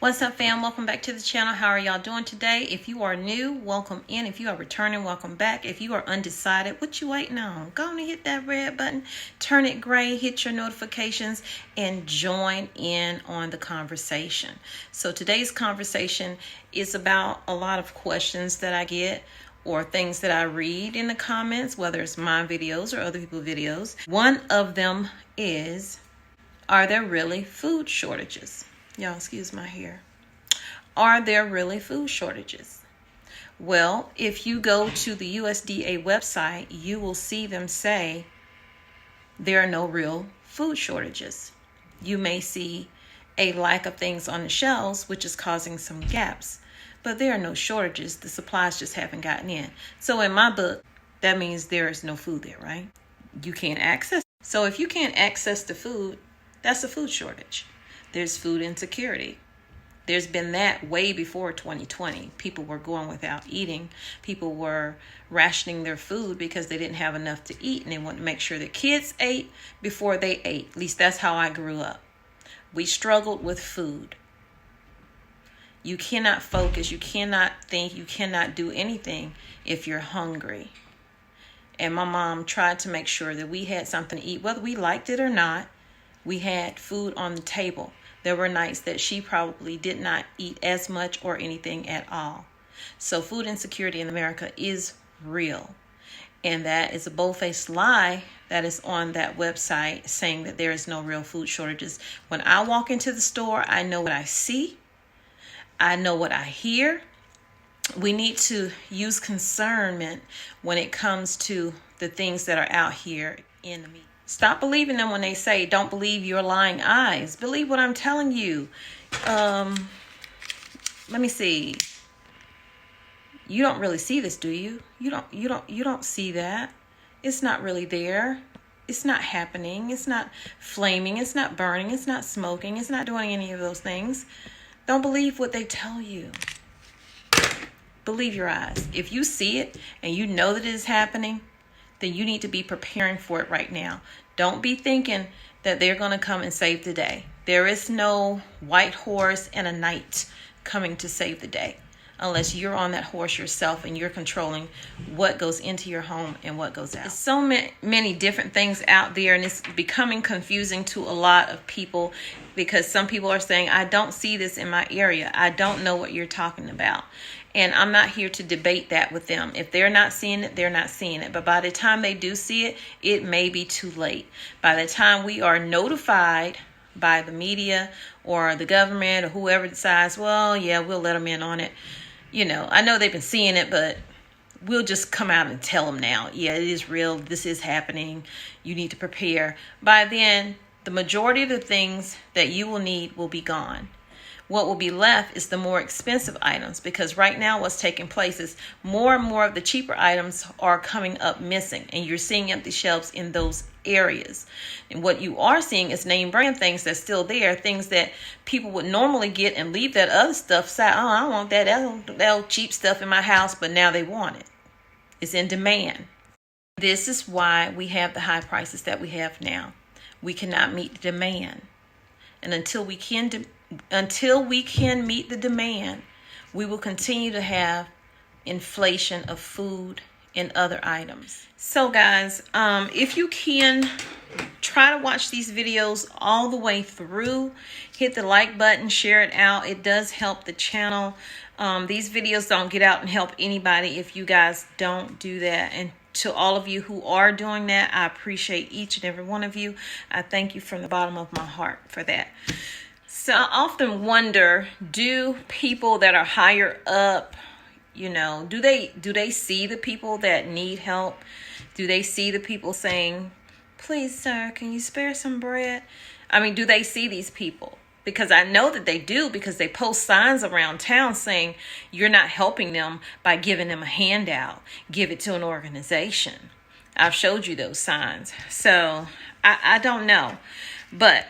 What's up, fam? Welcome back to the channel. How are y'all doing today? If you are new, welcome in. If you are returning, welcome back. If you are undecided, what you waiting on? Go on and hit that red button, turn it gray, hit your notifications, and join in on the conversation. So today's conversation is about a lot of questions that I get or things that I read in the comments, whether it's my videos or other people's videos. One of them is, are there really food shortages? Y'all, excuse my hair. Are there really food shortages? Well, if you go to the USDA website, you will see them say there are no real food shortages. You may see a lack of things on the shelves, which is causing some gaps, but there are no shortages. The supplies just haven't gotten in. So in my book, that means there is no food there, right? You can't access. So if you can't access the food, that's a food shortage. There's food insecurity. There's been that way before 2020. People were going without eating. People were rationing their food because they didn't have enough to eat, and they wanted to make sure the kids ate before they ate. At least that's how I grew up. We struggled with food. You cannot focus. You cannot think. You cannot do anything if you're hungry. And my mom tried to make sure that we had something to eat, whether we liked it or not. We had food on the table. There were nights that she probably did not eat as much or anything at all. So food insecurity in America is real. And that is a bold-faced lie that is on that website saying that there is no real food shortages. When I walk into the store, I know what I see. I know what I hear. We need to use concernment when it comes to the things that are out here in the media. Stop believing them when they say, don't believe your lying eyes. Believe what I'm telling you. Let me see. You don't really see this, do you? You don't see that. It's not really there. It's not happening. It's not flaming. It's not burning. It's not smoking. It's not doing any of those things. Don't believe what they tell you. Believe your eyes. If you see it and you know that it is happening, then you need to be preparing for it right now. Don't be thinking that they're going to come and save the day. There is no white horse and a knight coming to save the day unless you're on that horse yourself and you're controlling what goes into your home and what goes out. There's so many different things out there, and it's becoming confusing to a lot of people because some people are saying, I don't see this in my area. I don't know what you're talking about. And I'm not here to debate that with them. If they're not seeing it, they're not seeing it. But by the time they do see it, it may be too late. By the time we are notified by the media or the government or whoever decides, well, yeah, we'll let them in on it. You know, I know they've been seeing it, but we'll just come out and tell them now, yeah, it is real. This is happening. You need to prepare. By then, the majority of the things that you will need will be gone. What will be left is the more expensive items, because right now what's taking place is more and more of the cheaper items are coming up missing, and you're seeing empty shelves in those areas. And what you are seeing is name brand things that's still there, things that people would normally get and leave that other stuff aside. Oh, I don't want that old cheap stuff in my house, but now they want it. It's in demand. This is why we have the high prices that we have now. We cannot meet the demand. And until we can meet the demand, we will continue to have inflation of food and other items. So guys, if you can, try to watch these videos all the way through. Hit the like button, share it out. It does help the channel. These videos don't get out and help anybody if you guys don't do that. And to all of you who are doing that, I appreciate each and every one of you. I thank you from the bottom of my heart for that. So I often wonder, do people that are higher up, you know, do they see the people that need help? Do they see the people saying, please, sir, can you spare some bread? I mean, do they see these people? Because I know that they do, because they post signs around town saying you're not helping them by giving them a handout. Give it to an organization. I've showed you those signs. So I don't know. But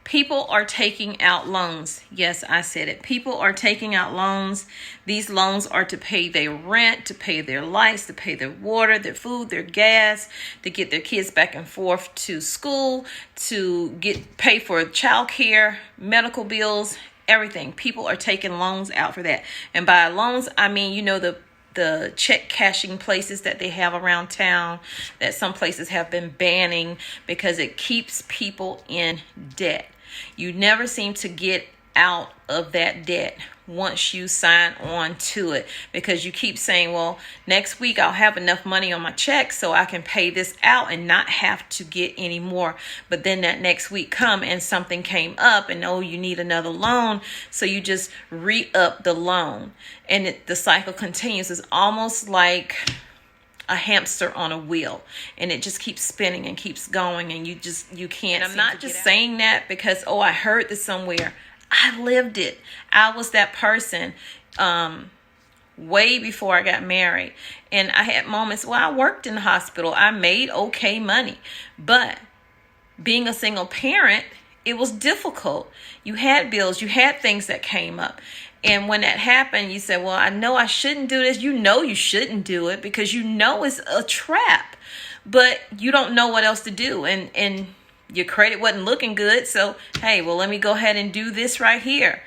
People are taking out loans. Yes, I said it. People are taking out loans. These loans are to pay their rent, to pay their lights, to pay their water, their food, their gas, to get their kids back and forth to school, to pay for child care, medical bills, everything. People are taking loans out for that. And by loans, I mean, you know, the check cashing places that they have around town that some places have been banning because it keeps people in debt. You never seem to get out of that debt once you sign on to it, because you keep saying, well, next week I'll have enough money on my check so I can pay this out and not have to get any more. But then that next week come and something came up and oh, you need another loan. So you just re-up the loan and the cycle continues. It's almost like a hamster on a wheel, and it just keeps spinning and keeds going, and you can't. And I'm not just saying that because, oh, I heard this somewhere. I lived it. I was that person way before I got married. And I had moments where I worked in the hospital. I made okay money. But being a single parent, it was difficult. You had bills. You had things that came up. And when that happened, you said, well, I know I shouldn't do this. You know you shouldn't do it because you know it's a trap. But you don't know what else to do. And your credit wasn't looking good. So, hey, well, let me go ahead and do this right here.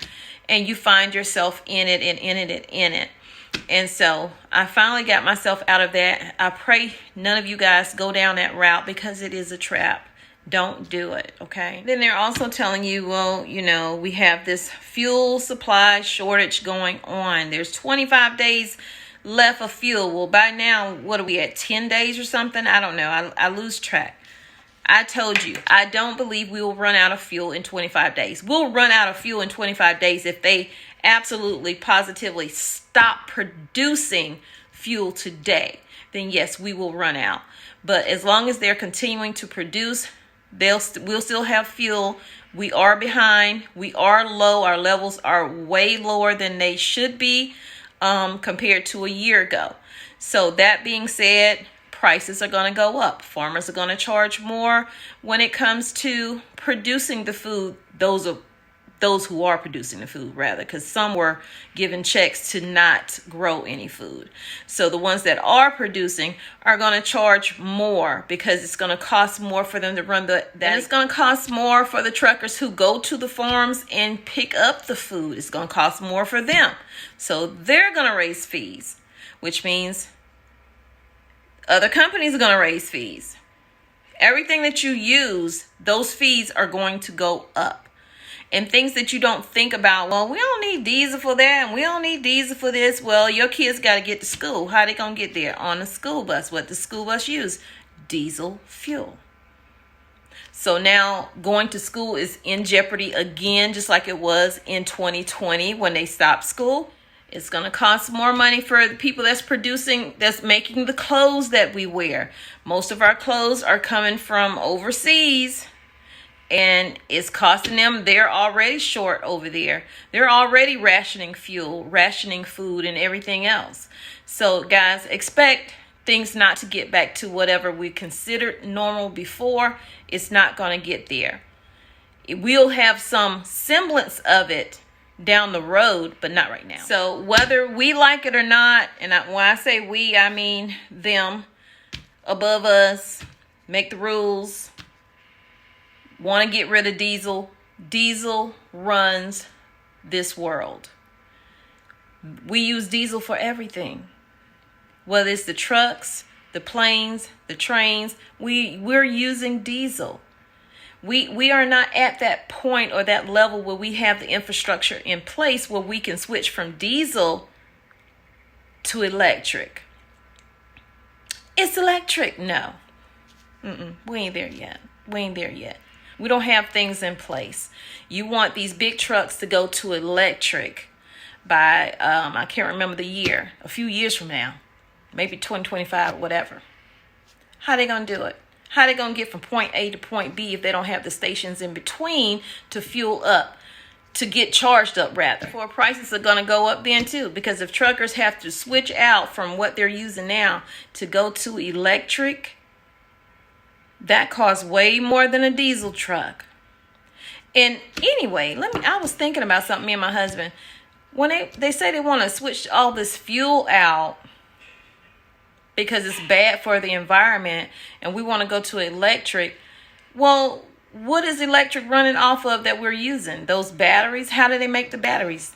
And you find yourself in it and in it and in it. And so I finally got myself out of that. I pray none of you guys go down that route because it is a trap. Don't do it, okay? Then they're also telling you, well, you know, we have this fuel supply shortage going on. There's 25 days left of fuel. Well, by now, what are we at, 10 days or something? I don't know. I lose track. I told you, I don't believe we will run out of fuel in 25 days. We'll run out of fuel in 25 days if they absolutely, positively stop producing fuel today. Then yes, we will run out. But as long as they're continuing to produce, we'll still have fuel. We are behind. We are low. Our levels are way lower than they should be compared to a year ago. So that being said, prices are going to go up. Farmers are going to charge more when it comes to producing the food. Those who are producing the food, rather, because some were given checks to not grow any food. So the ones that are producing are going to charge more because it's going to cost more for them to run that. It's going to cost more for the truckers who go to the farms and pick up the food. It's going to cost more for them. So they're going to raise fees, which means other companies are going to raise fees. Everything that you use, those fees are going to go up. And things that you don't think about, well, we don't need diesel for that, and we don't need diesel for this. Well, your kids got to get to school. How they going to get there? On a school bus. What the school bus use? Diesel fuel. So now going to school is in jeopardy again, just like it was in 2020 when they stopped school. It's going to cost more money for the people that's making the clothes that we wear. Most of our clothes are coming from overseas. And it's costing them. They're already short over there. They're already rationing fuel, rationing food, and everything else. So, guys, expect things not to get back to whatever we considered normal before. It's not going to get there. We'll have some semblance of it down the road, but not right now. So, whether we like it or not, and when I say we, I mean them above us, make the rules, want to get rid of diesel. Diesel runs this world. We use diesel for everything. Whether it's the trucks, the planes, the trains, we're using diesel. We are not at that point or that level where we have the infrastructure in place where we can switch from diesel to electric. It's electric. No. We ain't there yet. We don't have things in place. You want these big trucks to go to electric by, I can't remember the year, a few years from now, maybe 2025 or whatever. How they going to do it? How they going to get from point A to point B if they don't have the stations in between to fuel up, to get charged up rather? For prices are going to go up then too, because if truckers have to switch out from what they're using now to go to electric, that costs way more than a diesel truck. And anyway, I was thinking about something, me and my husband. When they say they want to switch all this fuel out because it's bad for the environment and we want to go to electric. Well, what is electric running off of that we're using? Those batteries? How do they make the batteries?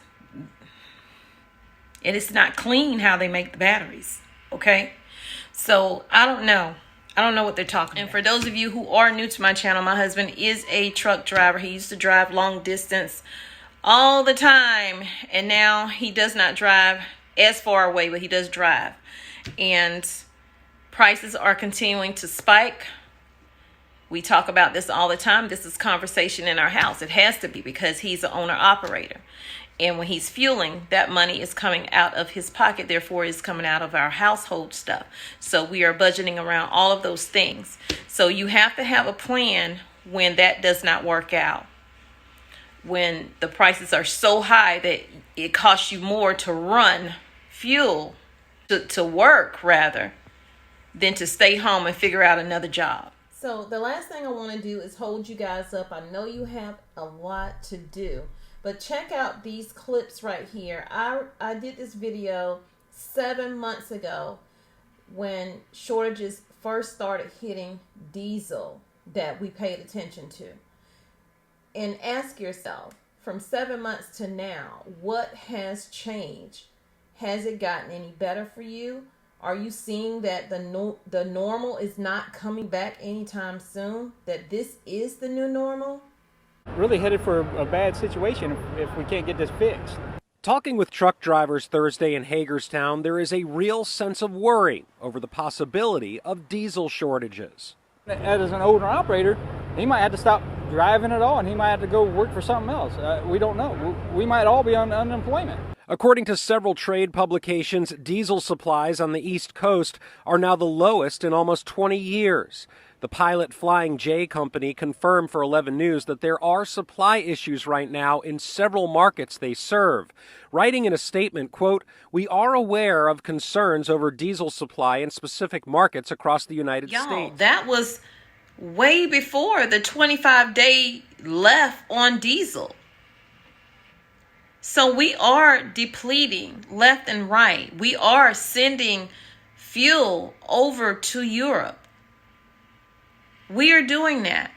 And it's not clean how they make the batteries. Okay? So I don't know. I don't know what they're talking about. And for those of you who are new to my channel, my husband is a truck driver. He used to drive long distance all the time. And now he does not drive as far away, but he does drive. And prices are continuing to spike. We talk about this all the time. This is conversation in our house. It has to be because he's an owner-operator. And when he's fueling, that money is coming out of his pocket. Therefore, it's coming out of our household stuff. So we are budgeting around all of those things. So you have to have a plan when that does not work out. When the prices are so high that it costs you more to run fuel, to work rather, than to stay home and figure out another job. So the last thing I want to do is hold you guys up. I know you have a lot to do, but check out these clips right here. I did this video 7 months ago when shortages first started hitting diesel that we paid attention to. And ask yourself, from 7 months to now, what has changed? Has it gotten any better for you? Are you seeing that the normal is not coming back anytime soon? That this is the new normal? Really headed for a bad situation if we can't get this fixed. Talking with truck drivers Thursday in Hagerstown, there is a real sense of worry over the possibility of diesel shortages. As an owner operator, he might have to stop driving at all and he might have to go work for something else. We don't know. We might all be on unemployment. According to several trade publications, diesel supplies on the East Coast are now the lowest in almost 20 years. The Pilot Flying J company confirmed for 11 News that there are supply issues right now in several markets they serve. Writing in a statement, quote, "We are aware of concerns over diesel supply in specific markets across the United States." That was way before the 25-day left on diesel. So we are depleting left and right. We are sending fuel over to Europe. We are doing that.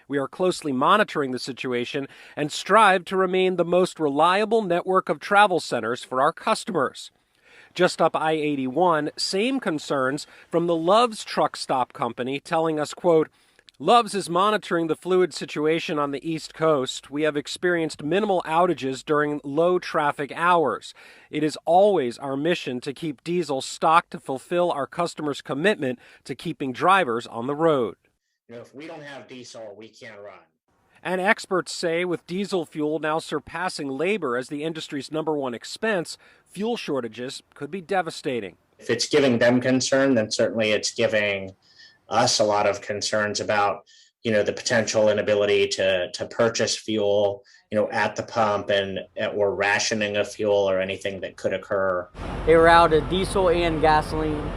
We are closely monitoring the situation and strive to remain the most reliable network of travel centers for our customers. Just up I-81, same concerns from the Love's Truck Stop Company telling us, quote, "Love's is monitoring the fluid situation on the East Coast. We have experienced minimal outages during low traffic hours. It is always our mission to keep diesel stocked to fulfill our customers' commitment to keeping drivers on the road." If we don't have diesel, we can't run. And experts say with diesel fuel now surpassing labor as the industry's #1 expense, fuel shortages could be devastating. If it's giving them concern, then certainly it's giving us a lot of concerns about, the potential inability to purchase fuel, at the pump or rationing of fuel or anything that could occur. They were out of diesel and gasoline.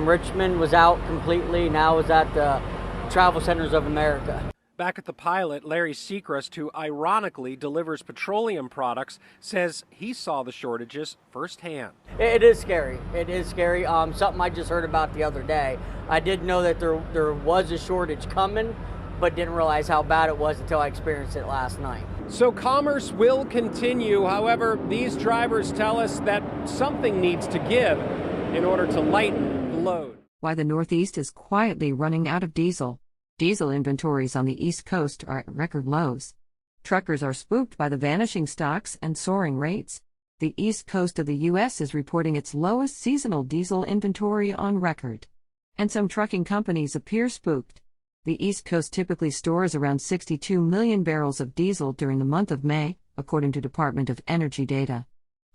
Richmond was out completely. Now it's at the Travel Centers of America. Back at the Pilot, Larry Seacrest, who ironically delivers petroleum products, says he saw the shortages firsthand. It is scary. It is scary. Something I just heard about the other day. I did know that there was a shortage coming, but didn't realize how bad it was until I experienced it last night. So commerce will continue. However, these drivers tell us that something needs to give in order to lighten the load. Why the Northeast is quietly running out of diesel. Diesel inventories on the East Coast are at record lows. Truckers are spooked by the vanishing stocks and soaring rates. The East Coast of the U.S. is reporting its lowest seasonal diesel inventory on record. And some trucking companies appear spooked. The East Coast typically stores around 62 million barrels of diesel during the month of May, according to Department of Energy data.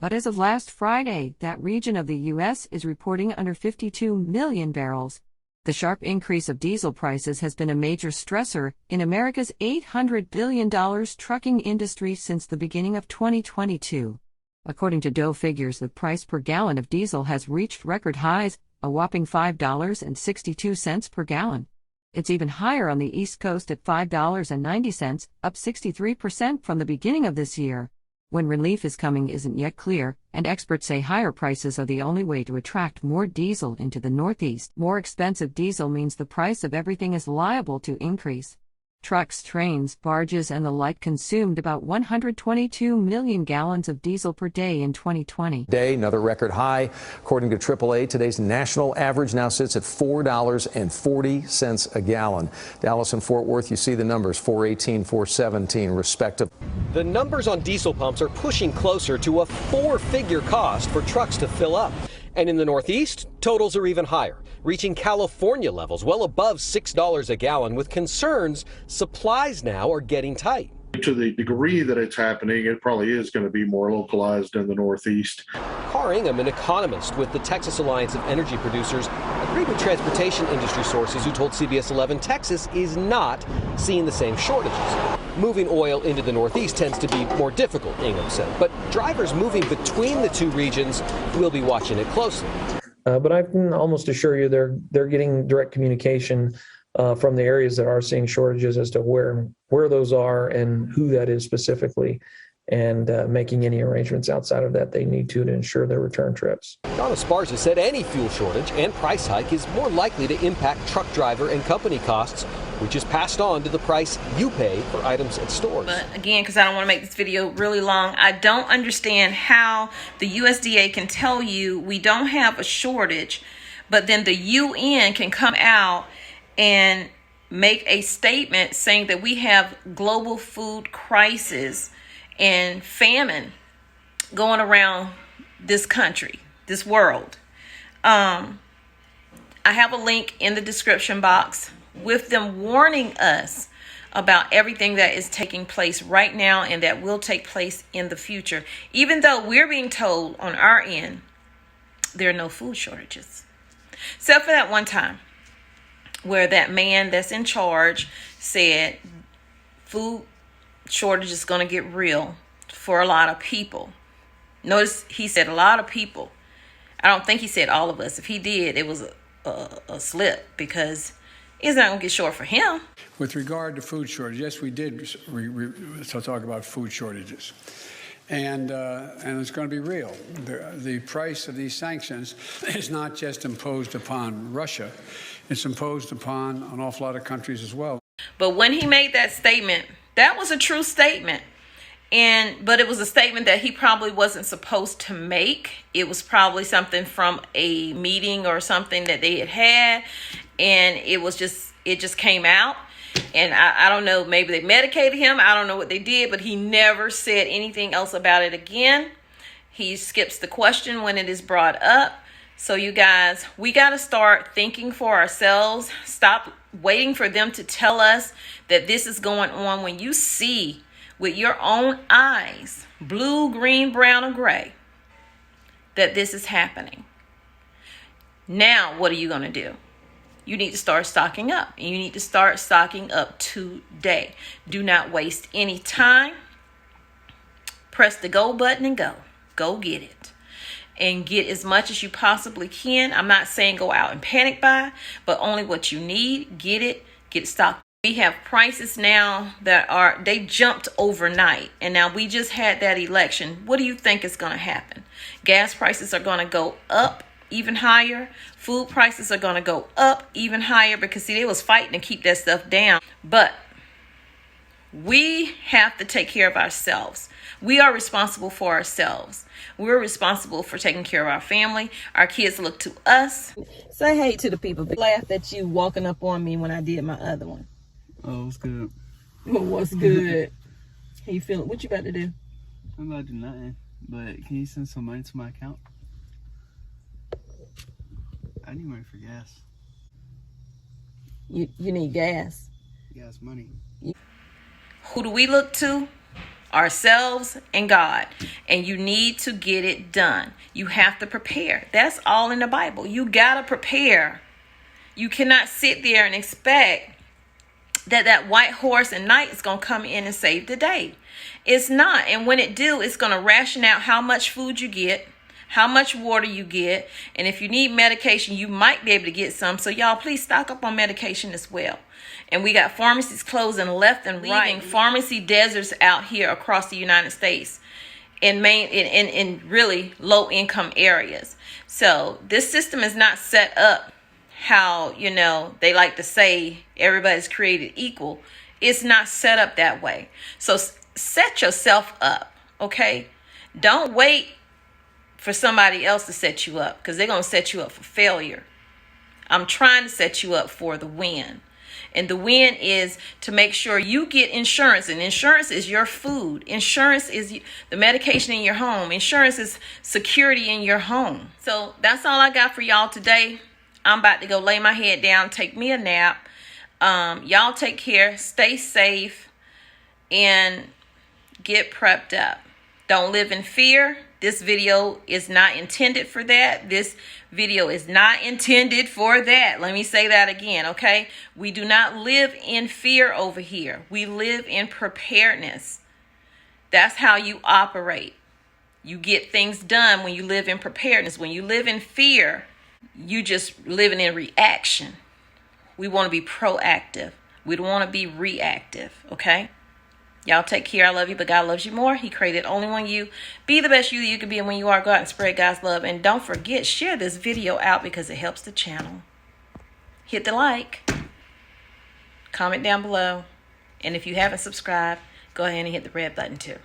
But as of last Friday, that region of the U.S. is reporting under 52 million barrels. The sharp increase of diesel prices has been a major stressor in America's $800 billion trucking industry since the beginning of 2022. According to DOE figures, the price per gallon of diesel has reached record highs, a whopping $5.62 per gallon. It's even higher on the East Coast at $5.90, up 63% from the beginning of this year. When relief is coming isn't yet clear, and experts say higher prices are the only way to attract more diesel into the Northeast. More expensive diesel means the price of everything is liable to increase. Trucks, trains, barges, and the like consumed about 122 million gallons of diesel per day in 2020. Another record high. According to AAA, today's national average now sits at $4.40 a gallon. Dallas and Fort Worth, you see the numbers, $4.18, $4.17 respectively. The numbers on diesel pumps are pushing closer to a four-figure cost for trucks to fill up. And in the Northeast, totals are even higher, reaching California levels well above $6 a gallon, with concerns supplies now are getting tight. To the degree that it's happening, it probably is going to be more localized in the Northeast. Carr Ingham, an economist with the Texas Alliance of Energy Producers, agreed with transportation industry sources who told CBS 11 Texas is not seeing the same shortages. Moving oil into the Northeast tends to be more difficult, Ingham said, but drivers moving between the two regions will be watching it closely. But I can almost assure you they're getting direct communication from the areas that are seeing shortages as to where those are and who that is specifically, and making any arrangements outside of that they need to ensure their return trips. Don Esparza said any fuel shortage and price hike is more likely to impact truck driver and company costs, which is passed on to the price you pay for items at stores. But again, because I don't want to make this video really long, I don't understand how the USDA can tell you we don't have a shortage, but then the UN can come out and make a statement saying that we have global food crisis and famine going around this country, this world. I have a link in the description box with them warning us about everything that is taking place right now and that will take place in the future. Even though we're being told on our end there are no food shortages. Except for that one time where that man that's in charge said food shortage is going to get real for a lot of people. Notice he said a lot of people. I don't think he said all of us. If he did, it was a slip, because it's not going to get short for him. With regard to food shortage, yes, we did talk about food shortages. And it's going to be real. The price of these sanctions is not just imposed upon Russia. It's imposed upon an awful lot of countries as well. But when he made that statement, that was a true statement. But it was a statement that he probably wasn't supposed to make. It was probably something from a meeting or something that they had. And it just came out. And I don't know, maybe they medicated him. I don't know what they did, but he never said anything else about it again. He skips the question when it is brought up. So you guys, we got to start thinking for ourselves. Stop waiting for them to tell us that this is going on. When you see with your own eyes, blue, green, brown, or gray, that this is happening. Now, what are you going to do? You need to start stocking up. And you need to start stocking up today. Do not waste any time. Press the go button and go. Go get it. And get as much as you possibly can. I'm not saying go out and panic buy, but only what you need. Get it stocked. We have prices now that they jumped overnight. And now we just had that election. What do you think is going to happen? Gas prices are going to go up even higher. Food prices are going to go up even higher, because see, they was fighting to keep that stuff down. But we have to take care of ourselves. We are responsible for ourselves. We're responsible for taking care of our family. Our kids look to us. Say hey to the people. Laughed at you walking up on me when I did my other one. Oh, what's good? What's good? How you feeling? What you about to do? I'm about to do nothing. But can you send some money to my account? I need money for gas. You need gas? Gas money. Who do we look to? Ourselves and God. And you need to get it done. You have to prepare. That's all in the Bible. You got to prepare. You cannot sit there and expect that white horse at night is going to come in and save the day. It's not. And when it do, it's going to ration out how much food you get, how much water you get. And if you need medication, you might be able to get some. So y'all, please stock up on medication as well. And we got pharmacies closing left and right, pharmacy deserts out here across the United States in really low income areas. So this system is not set up how, you know, they like to say everybody's created equal. It's not set up that way. So set yourself up, okay? Don't wait for somebody else to set you up, because they're going to set you up for failure. I'm trying to set you up for the win. And the win is to make sure you get insurance. And insurance is your food. Insurance is the medication in your home. Insurance is security in your home. So that's all I got for y'all today. I'm about to go lay my head down, take me a nap. Y'all take care, stay safe, and get prepped up. Don't live in fear. This video is not intended for that. This video is not intended for that. Let me say that again, okay? We do not live in fear over here. We live in preparedness. That's how you operate. You get things done when you live in preparedness. When you live in fear, you just living in reaction. We want to be proactive. We don't want to be reactive, okay? Y'all take care. I love you, but God loves you more. He created only one you. Be the best you that you can be, and when you are, go out and spread God's love. And don't forget, share this video out because it helps the channel. Hit the like. Comment down below. And if you haven't subscribed, go ahead and hit the red button too.